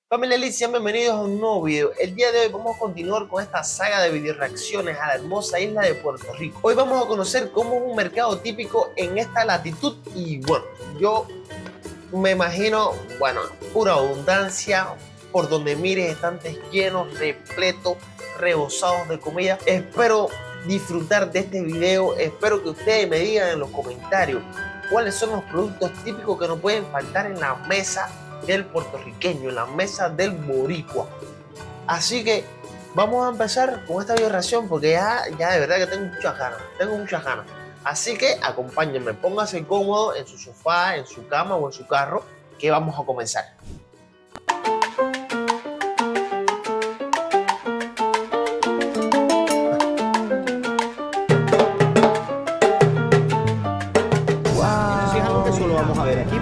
Familia Liz, sean bienvenidos a un nuevo video. El día de hoy vamos a continuar con esta saga de video reacciones a la hermosa isla de Puerto Rico. Hoy vamos a conocer cómo es un mercado típico en esta latitud y bueno, yo me imagino, pura abundancia, por donde mires estantes llenos, repletos, rebosados de comida. Espero disfrutar de este video, espero que ustedes me digan en los comentarios cuáles son los productos típicos que no pueden faltar en la mesa del puertorriqueño, en la mesa del boricua. Así que vamos a empezar con esta video reacción porque ya de verdad que tengo muchas ganas. Así que acompáñenme, pónganse cómodo en su sofá, en su cama o en su carro, que vamos a comenzar. Wow. Eso sí es algo que solo vamos a ver aquí.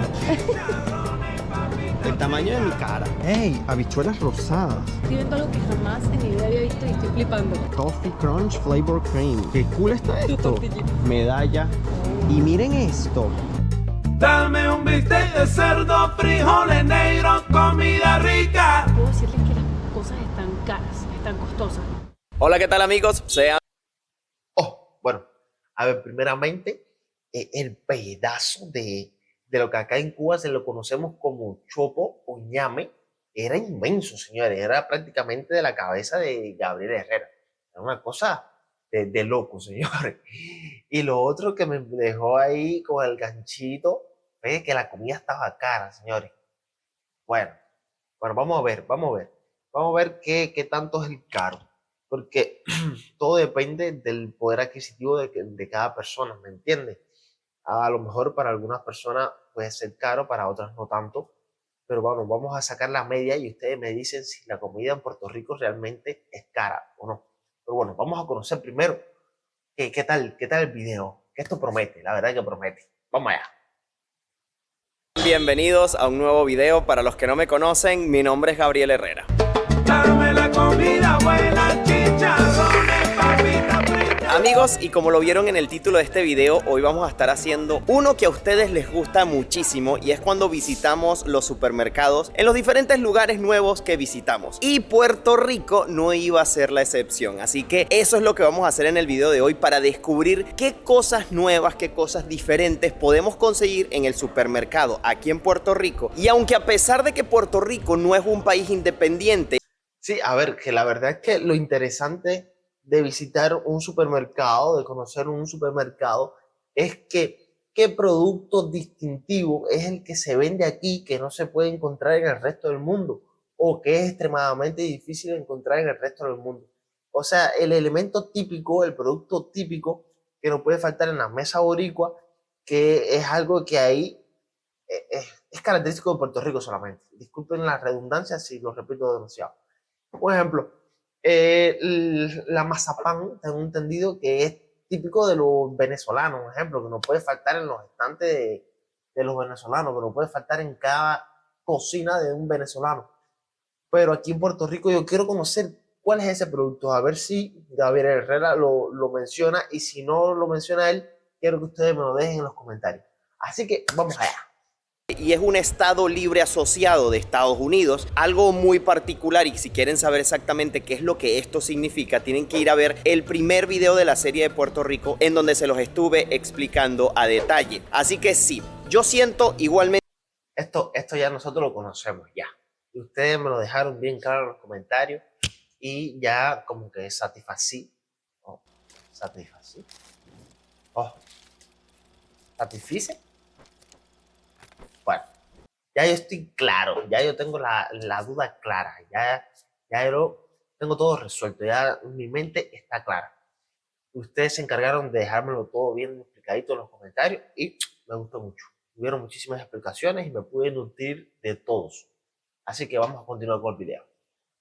El tamaño de mi cara. ¡Ey! Habichuelas rosadas. Estoy viendo algo que jamás en mi vida había visto y estoy flipando. Toffee Crunch Flavor Cream. ¡Qué cool está esto! Medalla. Y miren esto. Dame un bistec de cerdo, frijoles negros, comida rica. Puedo decirles que las cosas están caras, están costosas. Hola, ¿qué tal, amigos? Bueno, a ver, primeramente, el pedazo de lo que acá en Cuba se lo conocemos como chopo o ñame, era inmenso, señores. Era prácticamente de la cabeza de Gabriel Herrera. Era una cosa de loco, señores. Y lo otro que me dejó ahí con el ganchito fue que la comida estaba cara, señores. Bueno, vamos a ver qué tanto es el caro. Porque todo depende del poder adquisitivo de cada persona, ¿me entiendes? A lo mejor para algunas personas puede ser caro, para otras no tanto. Pero bueno, vamos a sacar la media y ustedes me dicen si la comida en Puerto Rico realmente es cara o no. Pero bueno, vamos a conocer primero qué tal el video. Que esto promete, la verdad que promete. Vamos allá. Bienvenidos a un nuevo video. Para los que no me conocen, mi nombre es Gabriel Herrera. Dame la comida buena, chicharrones, papitas fritas. Amigos, y como lo vieron en el título de este video, hoy vamos a estar haciendo uno que a ustedes les gusta muchísimo, y es cuando visitamos los supermercados en los diferentes lugares nuevos que visitamos. Y Puerto Rico no iba a ser la excepción, así que eso es lo que vamos a hacer en el video de hoy para descubrir qué cosas nuevas, qué cosas diferentes podemos conseguir en el supermercado aquí en Puerto Rico. Y aunque a pesar de que Puerto Rico no es un país independiente, Sí, a ver, que la verdad es que lo interesante de visitar un supermercado, de conocer un supermercado, es que qué producto distintivo es el que se vende aquí que no se puede encontrar en el resto del mundo o que es extremadamente difícil de encontrar en el resto del mundo. O sea, el elemento típico, el producto típico que no puede faltar en la mesa boricua, que es algo que ahí es característico de Puerto Rico solamente. Disculpen la redundancia si lo repito demasiado. Por ejemplo, la mazapán, tengo entendido que es típico de los venezolanos, por ejemplo, que no puede faltar en los estantes de los venezolanos, que no puede faltar en cada cocina de un venezolano. Pero aquí en Puerto Rico yo quiero conocer cuál es ese producto, a ver si Gabriel Herrera lo menciona, y si no lo menciona él, quiero que ustedes me lo dejen en los comentarios. Así que vamos allá. y es un estado libre asociado de Estados Unidos, algo muy particular, y si quieren saber exactamente qué es lo que esto significa, tienen que ir a ver el primer video de la serie de Puerto Rico en donde se los estuve explicando a detalle. Así que sí, yo siento igualmente... Esto ya nosotros lo conocemos ya. Y ustedes me lo dejaron bien claro en los comentarios y ya como que satisfací. Oh, satisfací. Oh, satisfice. Bueno, ya yo estoy claro, ya yo tengo la duda clara, ya yo tengo todo resuelto, ya mi mente está clara. Ustedes se encargaron de dejármelo todo bien explicadito en los comentarios y me gustó mucho. Hubieron muchísimas explicaciones y me pude nutrir de todos. Así que vamos a continuar con el video.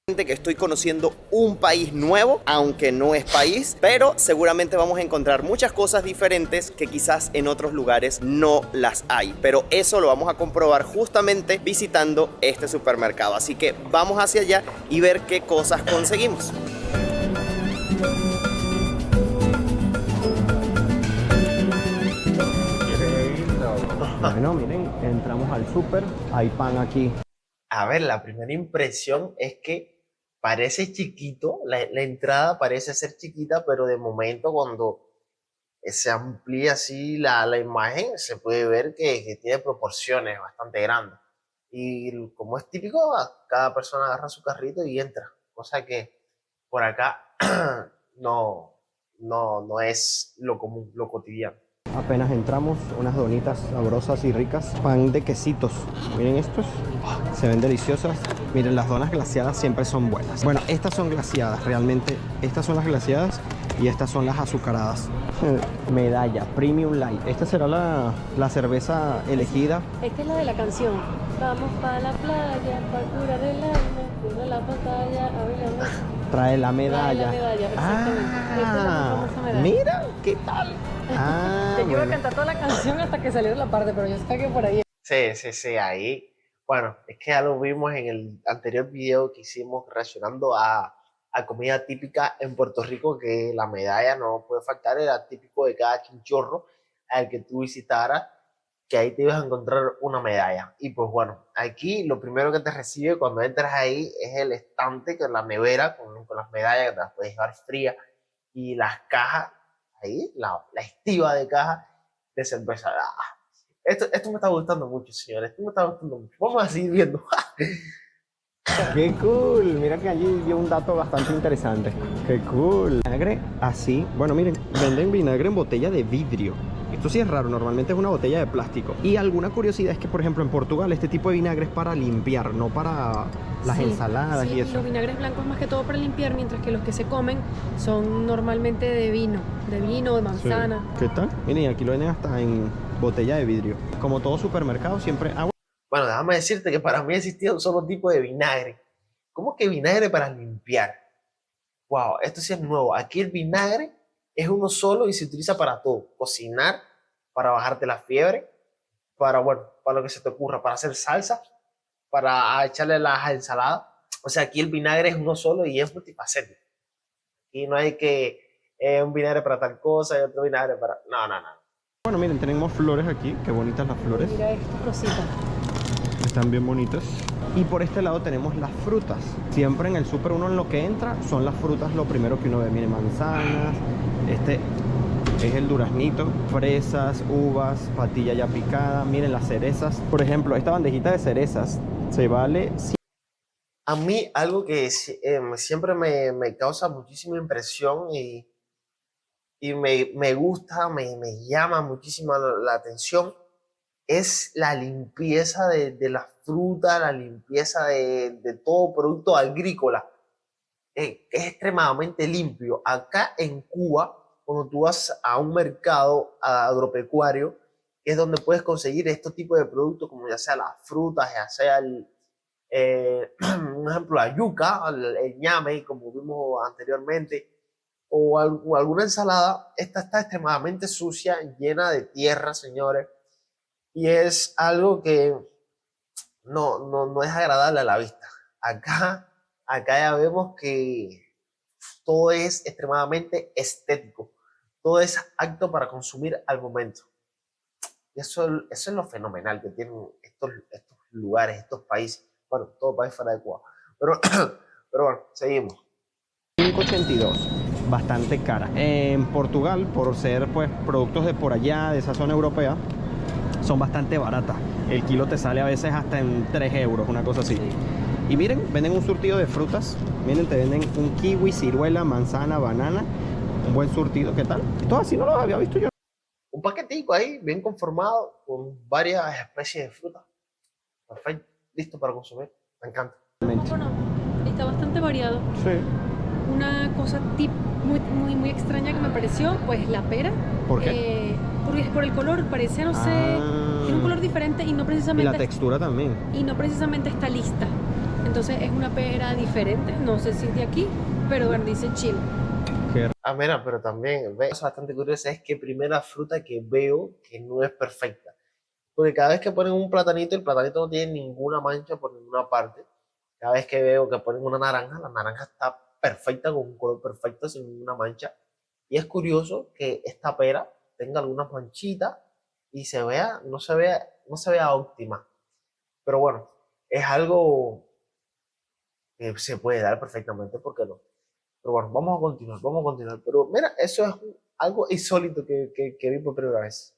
que estoy conociendo un país nuevo, aunque no es país, pero seguramente vamos a encontrar muchas cosas diferentes que quizás en otros lugares no las hay, pero eso lo vamos a comprobar justamente visitando este supermercado. Así que vamos hacia allá y ver qué cosas conseguimos. Bueno, miren, entramos al súper, hay pan aquí. A ver, la primera impresión es que parece chiquito, la entrada parece ser chiquita, pero de momento cuando se amplía así la imagen, se puede ver que tiene proporciones bastante grandes. Y como es típico, cada persona agarra su carrito y entra, cosa que por acá no, no es lo común, lo cotidiano. Apenas entramos, unas donitas sabrosas y ricas, pan de quesitos. Miren estos, se ven deliciosas. Miren, las donas glaseadas siempre son buenas. Bueno, estas son glaseadas, realmente. Estas son las glaseadas y estas son las azucaradas. Medalla, Premium Light. Esta será la cerveza elegida. Esta es la de la canción. Vamos para la playa, para curar el alma, curar la pantalla, a ver la Trae la medalla. Trae la medalla, exactamente. Esta es la más famosa medalla. Mira, ¿qué tal? Yo iba a cantar toda la canción hasta que saliera la parte, pero yo sé que por ahí. Sí, ahí. Bueno, es que ya lo vimos en el anterior video que hicimos reaccionando a comida típica en Puerto Rico, que la medalla no puede faltar, era típico de cada chinchorro al que tú visitaras, que ahí te ibas a encontrar una medalla. Y pues bueno, aquí lo primero que te recibe cuando entras ahí es el estante, que es la nevera, con las medallas que te las puedes llevar fría, y las cajas, ahí, la estiva de caja de cerveza. Esto me está gustando mucho, señores, esto me está gustando mucho. Vamos a seguir viendo. ¡Qué cool! Mira que allí dio un dato bastante interesante. ¡Qué cool! Vinagre así. Bueno, miren, venden vinagre en botella de vidrio. Esto sí es raro, normalmente es una botella de plástico. Y alguna curiosidad es que, por ejemplo, en Portugal este tipo de vinagre es para limpiar, no para las ensaladas y eso. Los vinagres blancos más que todo para limpiar, mientras que los que se comen son normalmente de vino, de manzana. Sí. ¿Qué tal? Miren, aquí lo venden hasta en botella de vidrio. Como todo supermercado, siempre... Bueno, déjame decirte que para mí existía un solo tipo de vinagre. ¿Cómo que vinagre para limpiar? Wow, esto sí es nuevo. Aquí el vinagre es uno solo y se utiliza para todo. Cocinar, para bajarte la fiebre, para lo que se te ocurra, para hacer salsa, para echarle las ensaladas. O sea, aquí el vinagre es uno solo y es multifacético. Aquí no hay que un vinagre para tal cosa y otro vinagre para... No. Bueno, miren, tenemos flores aquí. Qué bonitas las flores. Mira estas rositas. Están bien bonitas. Y por este lado tenemos las frutas. Siempre en el súper uno en lo que entra son las frutas lo primero que uno ve. Miren, manzanas, este es el duraznito, fresas, uvas, patilla ya picada. Miren las cerezas. Por ejemplo, esta bandejita de cerezas se vale... A mí algo que siempre me causa muchísima impresión y me gusta, me llama muchísimo la atención, es la limpieza de la fruta, la limpieza de todo producto agrícola. Es extremadamente limpio. Acá en Cuba, cuando tú vas a un mercado agropecuario, es donde puedes conseguir estos tipos de productos, como ya sea las frutas, ya sea un ejemplo, la yuca, el ñame, como vimos anteriormente, o alguna ensalada. Esta está extremadamente sucia, llena de tierra, señores. Y es algo que no es agradable a la vista. Acá ya vemos que todo es extremadamente estético. Todo es apto para consumir al momento. Y eso es lo fenomenal que tienen estos lugares, estos países. Bueno, todo país fuera de Cuba. Pero bueno, seguimos. 5,82, bastante cara. En Portugal, por ser pues productos de por allá, de esa zona europea, son bastante baratas. El kilo te sale a veces hasta en 3 euros, una cosa así. Y miren, venden un surtido de frutas. Miren, te venden un kiwi, ciruela, manzana, banana. Un buen surtido, ¿qué tal? Esto así no lo había visto yo. Un paquetico ahí, bien conformado, con varias especies de frutas. Perfecto, listo para consumir. Me encanta. Bueno, está bastante variado. Sí. Una cosa muy extraña que me pareció, pues la pera. ¿Por qué? Porque por el color, parece, no sé, tiene un color diferente y no Y precisamente... la textura también. Y no precisamente está lista. Entonces es una pera diferente, no sé si es de aquí, pero bueno, dice Chile. Mira, pero también, ve, cosa bastante curiosa es que primera fruta que veo que no es perfecta. Porque cada vez que ponen un platanito, el platanito no tiene ninguna mancha por ninguna parte. Cada vez que veo que ponen una naranja, la naranja está perfecta, con un color perfecto, sin ninguna mancha. Y es curioso que esta pera tenga algunas manchitas y no se vea óptima. Pero bueno, es algo que se puede dar perfectamente, ¿por qué no? Pero bueno, vamos a continuar. Pero mira, eso es algo insólito que vi por primera vez.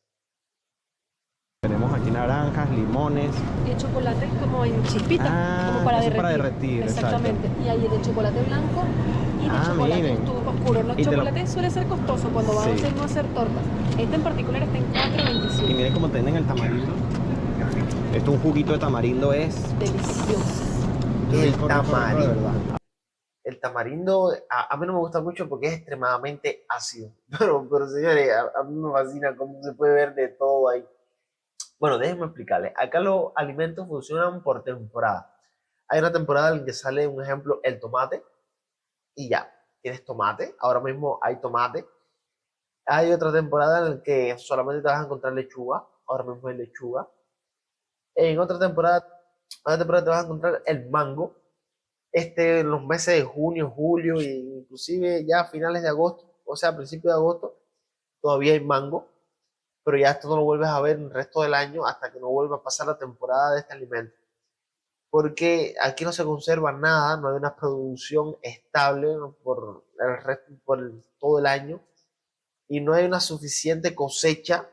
Tenemos aquí naranjas, limones. Y el chocolate como en chispitas, como para eso derretir. para derretir, exactamente. Y hay de chocolate blanco y de chocolate miren. oscuro. El chocolate suele ser costoso cuando van Sí. a hacer tortas. Este en particular está en Y 4.25. miren cómo tienen el tamarindo. Esto, un juguito de tamarindo es Delicioso. El rico, de tamarindo. verdad. El tamarindo a mí no me gusta mucho porque es extremadamente ácido. Pero señores, a mí me fascina cómo se puede ver de todo ahí. Bueno, déjenme explicarles. Acá los alimentos funcionan por temporada. Hay una temporada en la que sale, un ejemplo, el tomate. Y ya, tienes tomate. Ahora mismo hay tomate. Hay otra temporada en la que solamente te vas a encontrar lechuga. Ahora mismo hay lechuga. En otra temporada te vas a encontrar el mango. En los meses de junio, julio e inclusive ya a finales de agosto, o sea, a principios de agosto, todavía hay mango, pero ya esto no lo vuelves a ver el resto del año hasta que no vuelva a pasar la temporada de este alimento. Porque aquí no se conserva nada, no hay una producción estable por todo el año y no hay una suficiente cosecha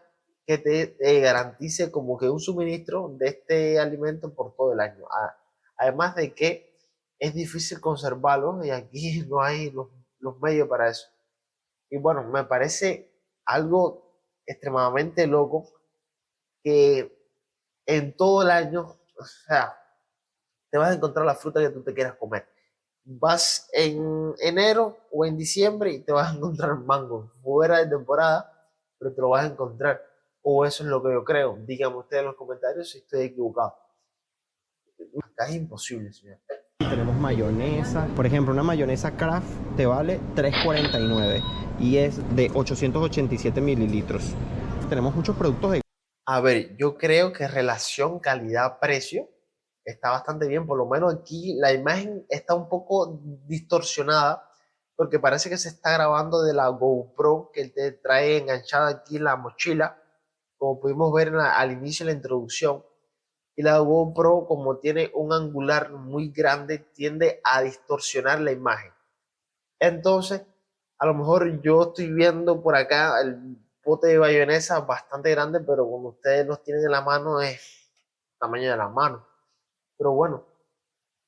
que te garantice como que un suministro de este alimento por todo el año. Además de que es difícil conservarlos y aquí no hay los medios para eso. Y bueno, me parece algo extremadamente loco que en todo el año, o sea, te vas a encontrar la fruta que tú te quieras comer. Vas en enero o en diciembre y te vas a encontrar mango fuera de temporada, pero te lo vas a encontrar. O eso es lo que yo creo. Díganme ustedes en los comentarios si estoy equivocado. Acá es imposible, señor. Tenemos mayonesa. Por ejemplo, una mayonesa Kraft te vale $3.49 y es de 887 mililitros. Tenemos muchos productos de... A ver, yo creo que relación calidad-precio está bastante bien. Por lo menos aquí la imagen está un poco distorsionada porque parece que se está grabando de la GoPro que te trae enganchada aquí en la mochila, como pudimos ver al inicio de la introducción. Y la GoPro, como tiene un angular muy grande, tiende a distorsionar la imagen. Entonces, a lo mejor yo estoy viendo por acá el pote de mayonesa bastante grande, pero como ustedes los tienen en la mano, es el tamaño de la mano. Pero bueno,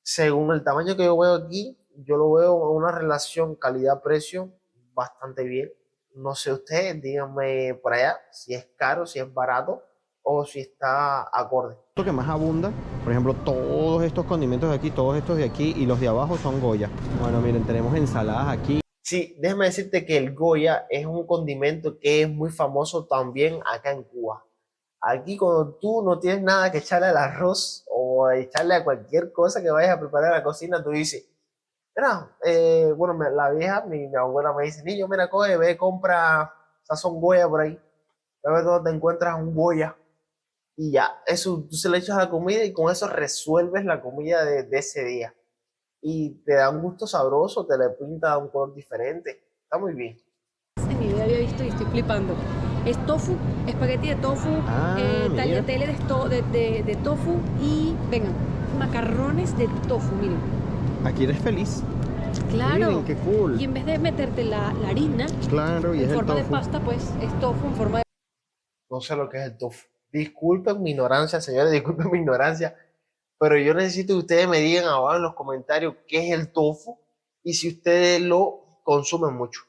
según el tamaño que yo veo aquí, yo lo veo en una relación calidad-precio bastante bien. No sé ustedes, díganme por allá si es caro, si es barato o si está acorde. Lo que más abunda, por ejemplo, todos estos condimentos de aquí, todos estos de aquí y los de abajo son Goya. Bueno, miren, tenemos ensaladas aquí. Sí, déjame decirte que el Goya es un condimento que es muy famoso también acá en Cuba. Aquí cuando tú no tienes nada que echarle al arroz o echarle a cualquier cosa que vayas a preparar en la cocina, tú dices, mira, bueno, la vieja, mi abuela me dice, niño, mira, coge, ve, compra sazón Goya por ahí. A ver dónde te encuentras un Goya. Y ya, eso tú se le echas a la comida y con eso resuelves la comida de ese día. Y te da un gusto sabroso, te le pinta un color diferente. Está muy bien. En mi vida había visto y estoy flipando. Es tofu, espagueti de tofu, mira. tagliatelle de tofu y, vengan, macarrones de tofu, miren. Aquí eres feliz. Claro. Miren, qué cool. Y en vez de meterte la harina Claro, y en es el forma de tofu. pasta, pues es tofu en forma de... No sé lo que es el tofu. Disculpen mi ignorancia, señores, disculpen mi ignorancia, pero yo necesito que ustedes me digan abajo en los comentarios qué es el tofu y si ustedes lo consumen mucho.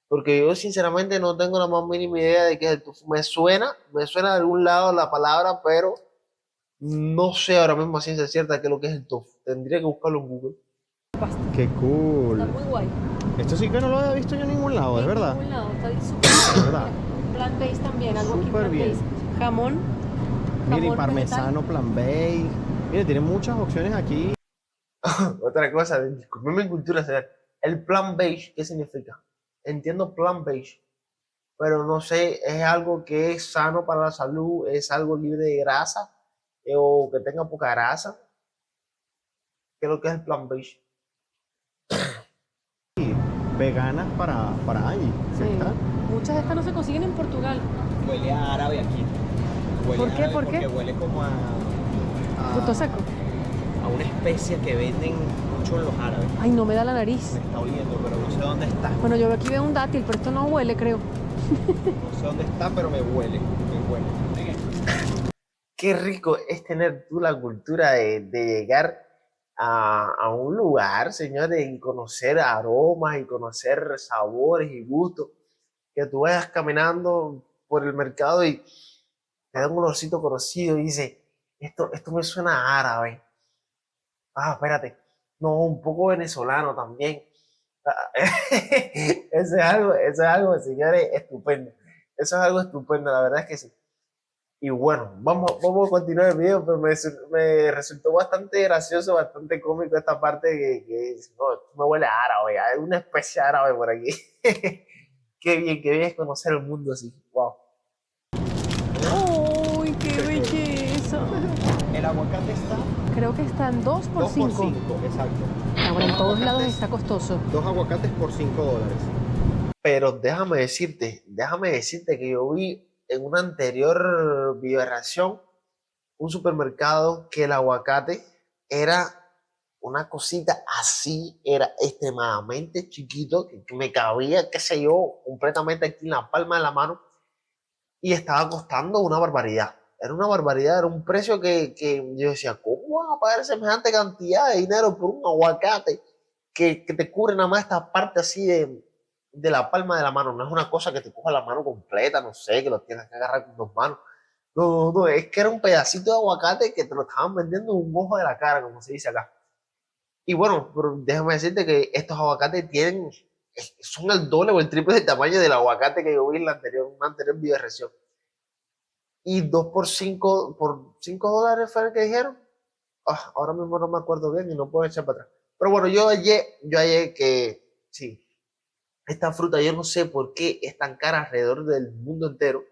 Porque yo sinceramente no tengo la más mínima idea de qué es el tofu. Me suena de algún lado la palabra, pero no sé ahora mismo a ciencia cierta qué es lo que es el tofu. Tendría que buscarlo en Google. pasta. Qué cool. Está muy guay. Esto sí que no lo había visto yo en ningún lado, ¿es En verdad? ningún lado, está súper Es verdad. plant-based también, algo aquí Súper bien. plant-based. Jamón. Mire, y jamón parmesano, plan based. Mire, tiene muchas opciones aquí. Otra cosa, disculpen mi cultura, señor. El plant-based, ¿qué significa? Entiendo plant-based, pero no sé, es algo que es sano para la salud, es algo libre de grasa o que tenga poca grasa. ¿Qué es lo que es el plant-based? Veganas para Angie. Sí. ¿Está? Muchas de estas no se consiguen en Portugal. Huele a árabe aquí. Huele ¿Por qué? árabe ¿Por qué? porque huele como a Fruto seco. una especia que venden mucho en los árabes. Ay, no me da la nariz. Me está oliendo, pero no sé dónde está. Bueno, yo aquí veo un dátil, pero esto no huele, creo. No sé dónde está, pero me huele. Me huele. Qué rico es tener tú la cultura de llegar a un lugar, señores, y conocer aromas y conocer sabores y gustos. Que tú vayas caminando por el mercado y te da un olorcito conocido y dices, esto me suena a árabe. Ah, espérate. No, un poco venezolano también. Eso es algo, señores, estupendo. Eso es algo estupendo, la verdad es que sí. Y bueno, vamos a continuar el video, pero me resultó bastante gracioso, bastante cómico esta parte que no, esto me huele a árabe, hay una especie árabe por aquí. Qué bien es conocer el mundo así. Wow. ¡Uy, qué belleza! El aguacate está Creo que están 2 por 5. 5, exacto. Ahora en todos lados está costoso. 2 aguacates por $5. Pero déjame decirte que yo vi en una anterior videoreacción un supermercado que el aguacate era una cosita así, era extremadamente chiquito, que me cabía, qué sé yo, completamente aquí en la palma de la mano y estaba costando una barbaridad. Era una barbaridad, era un precio que yo decía, ¿cómo vas a pagar semejante cantidad de dinero por un aguacate que te cubre nada más esta parte así de la palma de la mano? No es una cosa que te coja la mano completa, no sé, que lo tienes que agarrar con 2 manos. No, es que era un pedacito de aguacate que te lo estaban vendiendo en un ojo de la cara, como se dice acá. Y bueno, pero déjame decirte que estos aguacates son el doble o el triple del tamaño del aguacate que yo vi en una anterior video de reacción. Y 2 por 5 $5 fue el que dijeron. Ahora mismo no me acuerdo bien y no puedo echar para atrás. Pero bueno, yo hallé que sí, esta fruta yo no sé por qué es tan cara alrededor del mundo entero.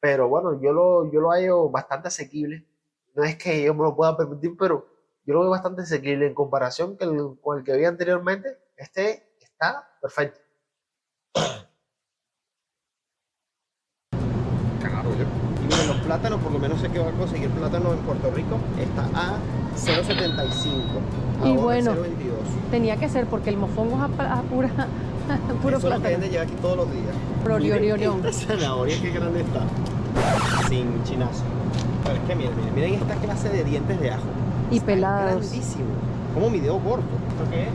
Pero bueno, yo lo hallo bastante asequible. No es que yo me lo pueda permitir, pero yo lo veo bastante asequible en comparación con el que vi anteriormente. Este está perfecto. Caro, yo. Y miren, los plátanos, por lo menos sé que va a conseguir plátano en Puerto Rico, está a $0.75. Y ahora bueno, $0.22. Tenía que ser porque el mofongo es a puro Eso es lo que plátano. vende lleva aquí todos los días. Miren esta zanahoria, qué grande está. Sin chinazo. Pero es que miren esta clase de dientes de ajo. Y Está pelados. grandísimo. Como mi dedo corto. ¿Esto qué es?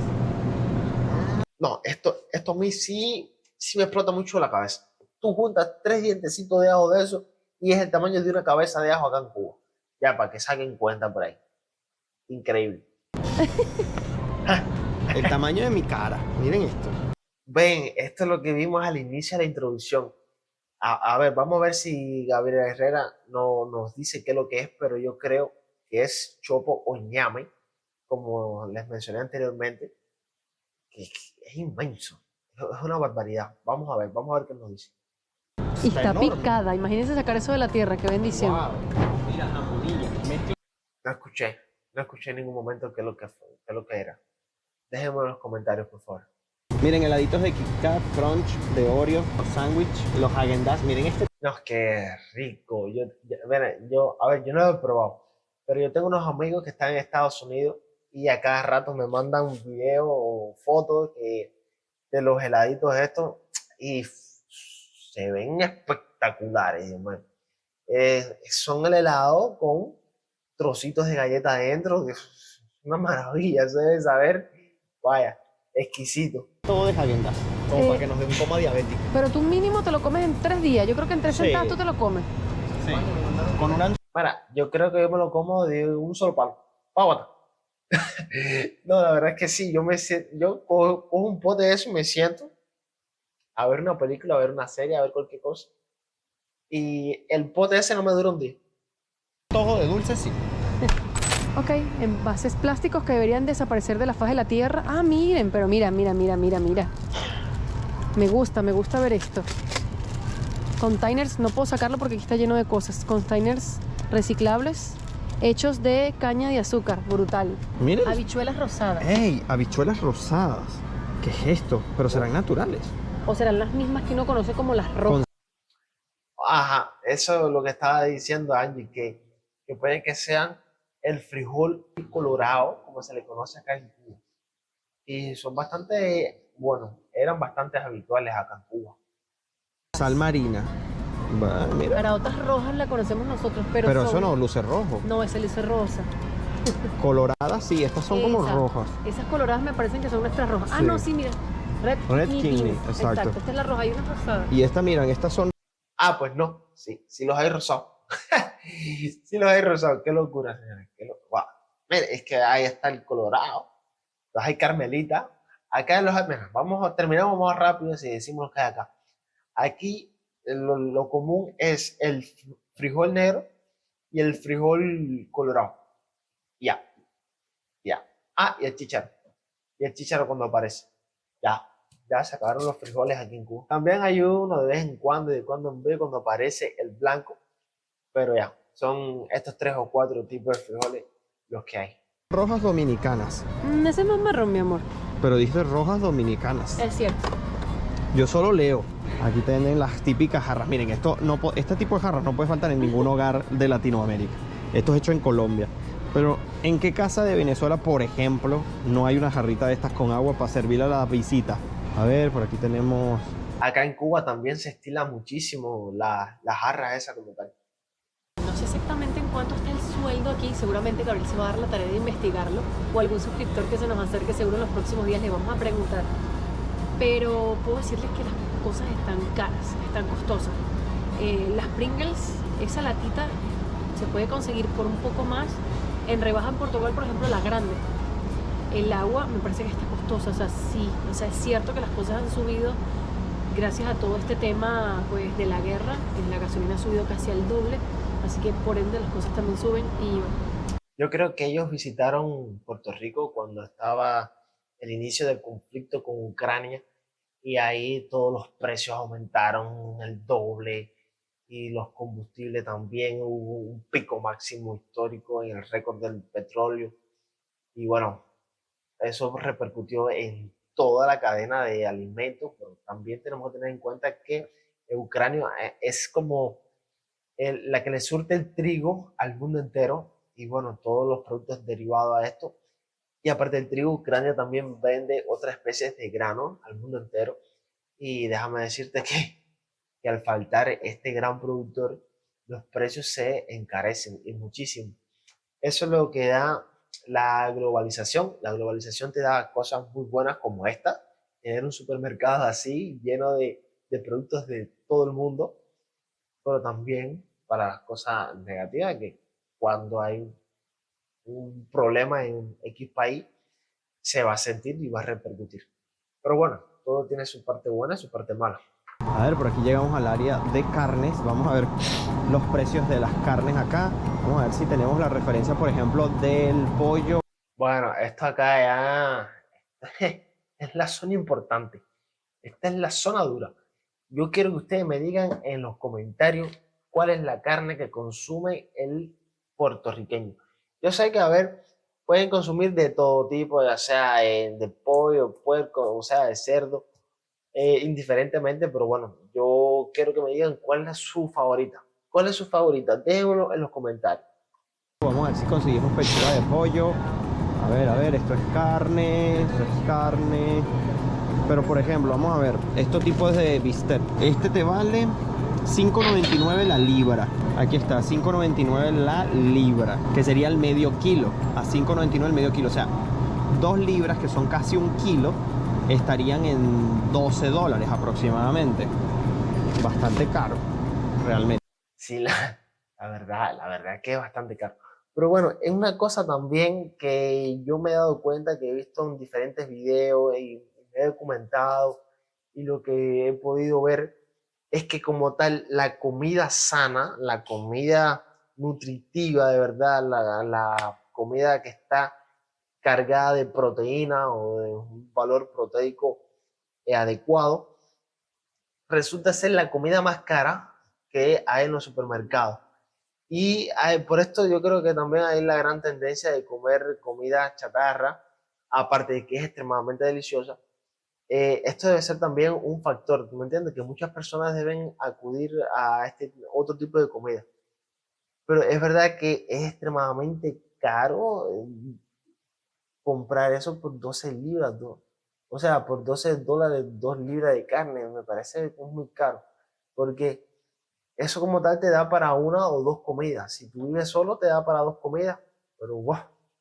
No, esto a mí sí me explota mucho la cabeza. Tú juntas 3 dientecitos de ajo de eso y es el tamaño de una cabeza de ajo acá en Cuba. Ya, para que saquen cuenta por ahí. Increíble. El tamaño de mi cara. Miren esto. Ven, esto es lo que vimos al inicio de la introducción. A ver, vamos a ver si Gabriel Herrera nos dice qué es lo que es, pero yo creo que es chopo o ñame, como les mencioné anteriormente, que es inmenso. Es una barbaridad. Vamos a ver qué nos dice. Y está enorme. picada. Imagínense sacar eso de la tierra. Qué bendición. Wow. Mira, jamonilla. No escuché en ningún momento qué es lo que era. Déjenme en los comentarios, por favor. Miren, heladitos de Kit Kat, Crunch, de Oreo, sándwich, los Häagen-Dazs. Miren este. No, qué rico. Yo no lo he probado, pero yo tengo unos amigos que están en Estados Unidos y a cada rato me mandan videos o fotos de los heladitos estos y se ven espectaculares, hermano. Son el helado con trocitos de galleta adentro, que es una maravilla, eso debe saber, vaya, exquisito. Todo de Häagen-Dazs, como para que nos dé un coma diabético. Pero tú mínimo te lo comes en 3 días. Yo creo que en 3 Sí. sentadas tú te lo comes. Sí. Con una Mira, yo creo que yo me lo como de un solo palo. Págata. No, la verdad es que sí, yo cojo un pote de eso y me siento a ver una película, a ver una serie, a ver cualquier cosa. Y el pote ese no me dura un día. antojo de dulce, sí. Ok, envases plásticos que deberían desaparecer de la faz de la tierra. Ah, miren, pero mira. Me gusta ver esto. Containers, no puedo sacarlo porque aquí está lleno de cosas. Containers reciclables, hechos de caña de azúcar, brutal. Miren. Habichuelas rosadas. ¡Ey! Habichuelas rosadas. ¿Qué es esto? Pero serán naturales. O serán las mismas que uno conoce como las rojas. Ajá, eso es lo que estaba diciendo Angie, que puede que sean el frijol colorado, como se le conoce acá en Cuba. Y son bastante, bueno, eran bastante habituales acá en Cuba. Sal marina. Mira. Para otras rojas la conocemos nosotros, pero Pero eso no, luce rojo. No, ese luce rosa. Coloradas, sí, estas son como rojas. Esas coloradas me parecen que son nuestras rojas. Ah, Sí. no, sí, mira. Red Kidney, exacto. Esta es la roja, hay una rosada. Y esta, miran, estas son... Ah, pues no, sí, sí los hay rosados. Sí los hay rosados, qué locura, señores. Wow. Mire, es que ahí está el colorado, los hay carmelita. Acá los hay, mira, terminamos más rápido si decimos lo que hay acá. Aquí lo común es el frijol negro y el frijol colorado. Ya, ya. Ah, y el chícharo. Y el chícharo cuando aparece. Ya se acabaron los frijoles aquí en Cuba. También hay uno de vez en cuando, de cuando en vez, cuando aparece el blanco. Pero ya, son estos 3 o 4 tipos de frijoles los que hay. Rojas dominicanas. Ese es más marrón, mi amor. Pero dice rojas dominicanas. Es cierto. Yo solo leo. Aquí tienen las típicas jarras. Miren, este tipo de jarras no puede faltar en ningún hogar de Latinoamérica. Esto es hecho en Colombia. Pero ¿en qué casa de Venezuela, por ejemplo, no hay una jarrita de estas con agua para servir a la visita? A ver, por aquí tenemos... Acá en Cuba también se estila muchísimo la jarra esa como tal. No sé exactamente en cuánto está el sueldo aquí. Seguramente Gabriel se va a dar la tarea de investigarlo. O algún suscriptor que se nos acerque, seguro en los próximos días le vamos a preguntar. Pero puedo decirles que las cosas están caras, están costosas. Las Pringles, esa latita se puede conseguir por un poco más. En rebaja en Portugal, por ejemplo, la grande. El agua me parece que está costosa, o sea, sí. O sea, es cierto que las cosas han subido gracias a todo este tema pues, de la guerra. La gasolina ha subido casi al doble, así que por ende las cosas también suben. Y bueno. Yo creo que ellos visitaron Puerto Rico cuando estaba el inicio del conflicto con Ucrania y ahí todos los precios aumentaron el doble y los combustibles también. Hubo un pico máximo histórico en el récord del petróleo y bueno, eso repercutió en toda la cadena de alimentos, pero también tenemos que tener en cuenta que Ucrania es como la que le surte el trigo al mundo entero y bueno, todos los productos derivados a esto. Y aparte del trigo, Ucrania también vende otras especies de grano al mundo entero. Y déjame decirte que al faltar este gran productor, los precios se encarecen y muchísimo. Eso es lo que da la globalización. La globalización te da cosas muy buenas como esta, tener un supermercado así, lleno de productos de todo el mundo, pero también para las cosas negativas, que cuando hay un problema en X país, se va a sentir y va a repercutir. Pero bueno, todo tiene su parte buena y su parte mala. A ver, por aquí llegamos al área de carnes. Vamos a ver los precios de las carnes acá. Vamos a ver si tenemos la referencia, por ejemplo, del pollo. Bueno, esto acá ya es la zona importante. Esta es la zona dura. Yo quiero que ustedes me digan en los comentarios cuál es la carne que consume el puertorriqueño. Yo sé que, a ver, pueden consumir de todo tipo, ya sea de pollo, puerco, o sea, de cerdo, indiferentemente, pero bueno, yo quiero que me digan cuál es su favorita. ¿Cuál es su favorita? Déjenmelo en los comentarios. Vamos a ver si conseguimos pechuga de pollo. A ver, esto es carne, esto es carne. Pero por ejemplo, vamos a ver, estos tipos de bistec. Este te vale $5.99 la libra. Aquí está, $5.99 la libra, que sería el medio kilo. A $5.99 el medio kilo, o sea, 2 libras, que son casi un kilo, estarían en $12 aproximadamente. Bastante caro, realmente. Sí, la verdad es que es bastante caro. Pero bueno, es una cosa también que yo me he dado cuenta, que he visto en diferentes videos y me he documentado, y lo que he podido ver es que como tal la comida sana, la comida nutritiva de verdad, la comida que está cargada de proteína o de un valor proteico adecuado, resulta ser la comida más cara que hay en los supermercados. Y por esto yo creo que también hay la gran tendencia de comer comida chatarra, aparte de que es extremadamente deliciosa. Esto debe ser también un factor, ¿tú me entiendes? Que muchas personas deben acudir a este otro tipo de comida. Pero es verdad que es extremadamente caro comprar eso por 12 libras, o sea, por $12, 2 libras de carne. Me parece que es muy caro, porque eso como tal te da para una o dos comidas. Si tú vives solo, te da para dos comidas, pero wow,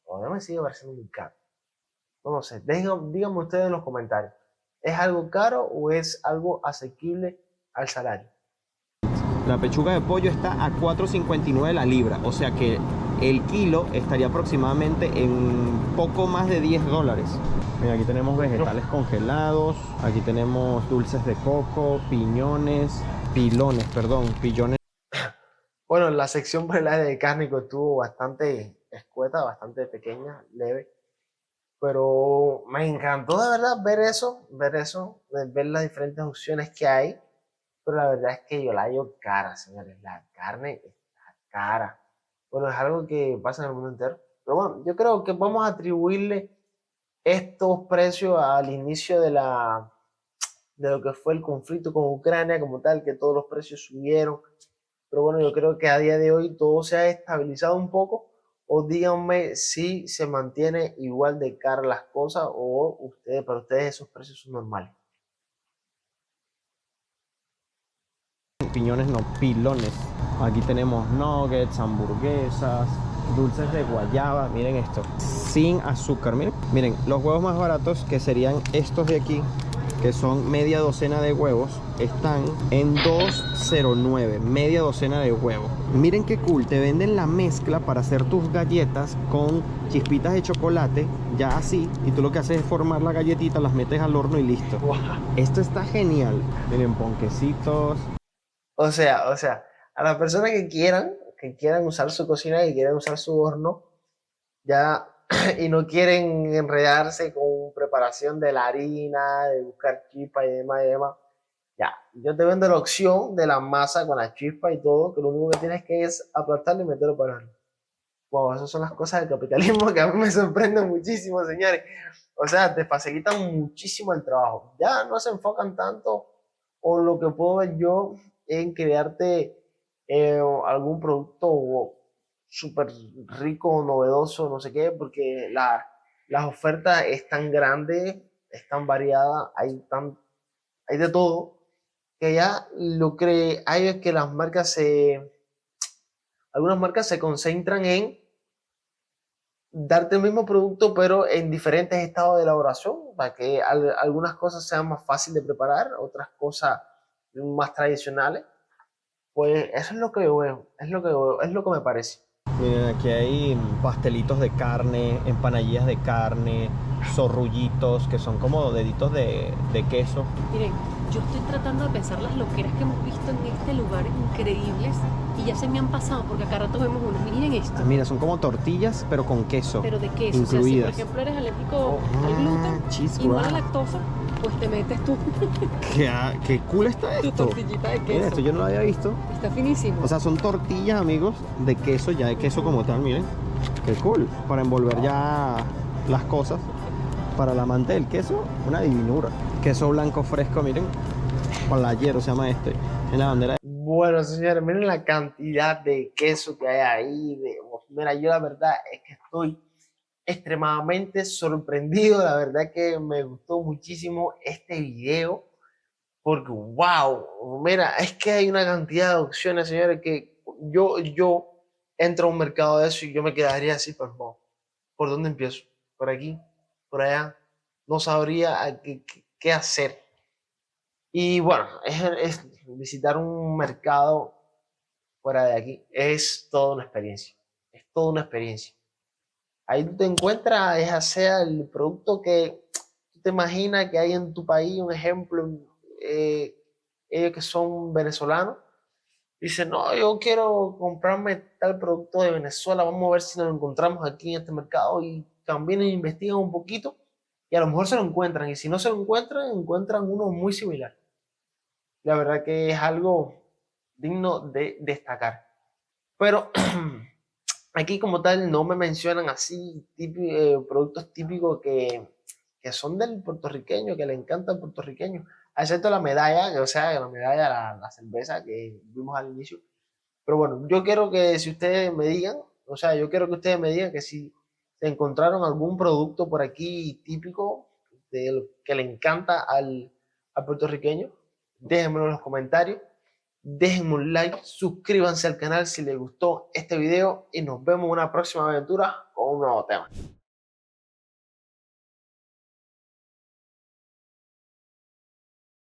todavía me sigue pareciendo muy caro. No sé, díganme ustedes en los comentarios, ¿es algo caro o es algo asequible al salario? La pechuga de pollo está a 4.59 la libra, o sea que el kilo estaría aproximadamente en poco más de $10. Mira, aquí tenemos vegetales congelados, aquí tenemos dulces de coco, pillones. Bueno, la sección por el área de carne estuvo bastante escueta, bastante pequeña, leve, pero me encantó de verdad ver las diferentes opciones que hay, pero la verdad es que yo la hallo cara, señores, la carne está cara. Bueno, es algo que pasa en el mundo entero, pero bueno, yo creo que vamos a atribuirle estos precios al inicio de lo que fue el conflicto con Ucrania como tal, que todos los precios subieron. Pero bueno, yo creo que a día de hoy todo se ha estabilizado un poco. O díganme si se mantiene igual de cara las cosas o para ustedes esos precios son normales. Piñones no, pilones. Aquí tenemos nuggets, hamburguesas, dulces de guayaba. Miren esto, sin azúcar. Miren, los huevos más baratos, que serían estos de aquí, que son media docena de huevos, están en $2.09, media docena de huevos. Miren qué cool, te venden la mezcla para hacer tus galletas con chispitas de chocolate, ya así, y tú lo que haces es formar la galletita, las metes al horno y listo. Wow. Esto está genial. Miren, ponquecitos. O sea, a las personas que quieran usar su cocina, que quieran usar su horno, ya, y no quieren enredarse con preparación de la harina, de buscar chispa y demás, ya, yo te vendo la opción de la masa con la chispa y todo, que lo único que tienes que es aplastarlo y meterlo para el horno. Wow, esas son las cosas del capitalismo que a mí me sorprenden muchísimo, señores. O sea, te facilitan muchísimo el trabajo. Ya no se enfocan tanto, o lo que puedo ver yo, en crearte algún producto súper rico, novedoso, no sé qué, porque las ofertas están grandes, están variadas, hay de todo, que ya lo que hay es que algunas marcas se concentran en darte el mismo producto, pero en diferentes estados de elaboración, para que algunas cosas sean más fáciles de preparar, otras cosas más tradicionales. Pues eso es lo que yo veo, es lo que me parece. Miren, aquí hay pastelitos de carne, empanadillas de carne, zorrullitos, que son como deditos de queso. Miren, yo estoy tratando de pensar las loqueras que hemos visto en este lugar increíbles y ya se me han pasado porque acá rato vemos unos. Miren esto. Ah, mira, son como tortillas, pero con queso. Pero de queso. Incluidas. O sea, si por ejemplo eres alérgico al gluten cheese y no a la wrap. lactosa, pues te metes tú Qué cool está tu esto. tortillita de Miren, queso. esto yo no lo había visto. Está finísimo. O sea, son tortillas, amigos, de queso, ya de queso como tal, miren. Qué cool. Para envolver ya las cosas. Para el amante del queso, una divinura. Queso blanco fresco, miren. Playero se llama este. En la bandera. Bueno, señores, miren la cantidad de queso que hay ahí. Mira, yo la verdad es que estoy extremadamente sorprendido. La verdad que me gustó muchísimo este video. Porque, wow, mira, es que hay una cantidad de opciones, señores, que yo entro a un mercado de eso y yo me quedaría así, pues, ¿por dónde empiezo? ¿Por aquí? ¿Por allá? No sabría qué hacer. Y bueno, es visitar un mercado fuera de aquí es toda una experiencia. Es toda una experiencia. Ahí tú te encuentras, ya sea el producto que tú te imaginas que hay en tu país, un ejemplo, ellos que son venezolanos, dicen, no, yo quiero comprarme tal producto de Venezuela, vamos a ver si lo encontramos aquí en este mercado, y también investigan un poquito y a lo mejor se lo encuentran, y si no se lo encuentran, encuentran uno muy similar. La verdad que es algo digno de destacar. Pero aquí como tal no me mencionan así productos típicos que son del puertorriqueño, que le encanta el puertorriqueño, excepto la medalla, o sea, la medalla, la cerveza que vimos al inicio. Pero bueno, yo quiero que si ustedes me digan, O sea, yo quiero que ustedes me digan que si se encontraron algún producto por aquí típico de lo que le encanta al puertorriqueño, déjenmelo en los comentarios, déjenme un like, suscríbanse al canal si les gustó este video y nos vemos en una próxima aventura con un nuevo tema.